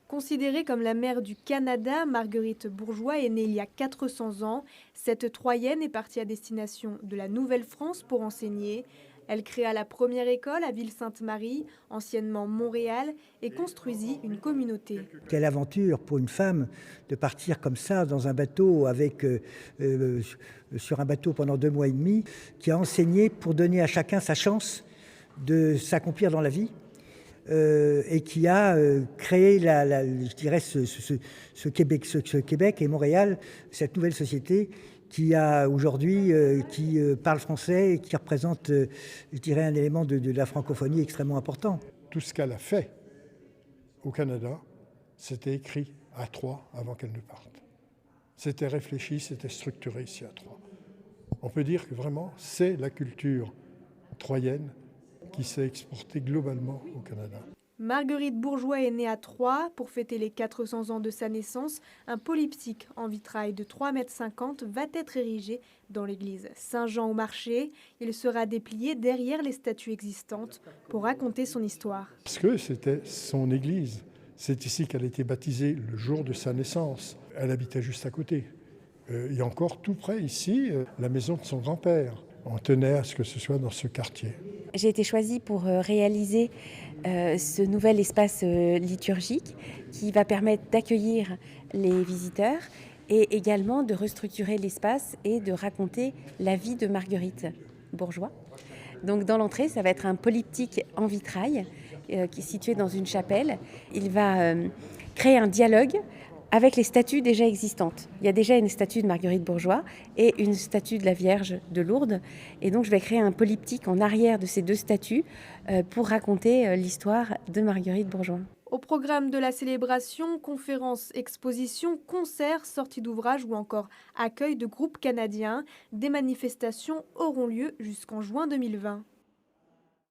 Considérée comme la mère du Canada, Marguerite Bourgeoys est née il y a 400 ans. Cette Troyenne est partie à destination de la Nouvelle-France pour enseigner. Elle créa la première école à Ville-Sainte-Marie, anciennement Montréal, et construisit une communauté. Quelle aventure pour une femme de partir comme ça dans un bateau sur un bateau pendant 2 mois et demi, qui a enseigné pour donner à chacun sa chance de s'accomplir dans la vie. Et qui a créé, je dirais, ce Québec et Montréal, cette nouvelle société qui a aujourd'hui, qui parle français et qui représente, je dirais, un élément de la francophonie extrêmement important. Tout ce qu'elle a fait au Canada, c'était écrit à Troyes avant qu'elle ne parte. C'était réfléchi, c'était structuré ici à Troyes. On peut dire que vraiment, c'est la culture troyenne qui s'est exportée globalement au Canada. Marguerite Bourgeoys est née à Troyes. Pour fêter les 400 ans de sa naissance, un polyptyque en vitrail de 3,50 m va être érigé dans l'église Saint-Jean-au-Marché. Il sera déplié derrière les statues existantes pour raconter son histoire. Parce que c'était son église. C'est ici qu'elle a été baptisée le jour de sa naissance. Elle habitait juste à côté. Et encore tout près ici, la maison de son grand-père. On tenait à ce que ce soit dans ce quartier. J'ai été choisie pour réaliser ce nouvel espace liturgique qui va permettre d'accueillir les visiteurs et également de restructurer l'espace et de raconter la vie de Marguerite Bourgeoys. Donc dans l'entrée, ça va être un polyptyque en vitrail qui est situé dans une chapelle. Il va créer un dialogue avec les statues déjà existantes. Il y a déjà une statue de Marguerite Bourgeoys et une statue de la Vierge de Lourdes. Et donc je vais créer un polyptyque en arrière de ces 2 statues pour raconter l'histoire de Marguerite Bourgeoys. Au programme de la célébration, conférences, expositions, concerts, sorties d'ouvrages ou encore accueil de groupes canadiens, des manifestations auront lieu jusqu'en juin 2020.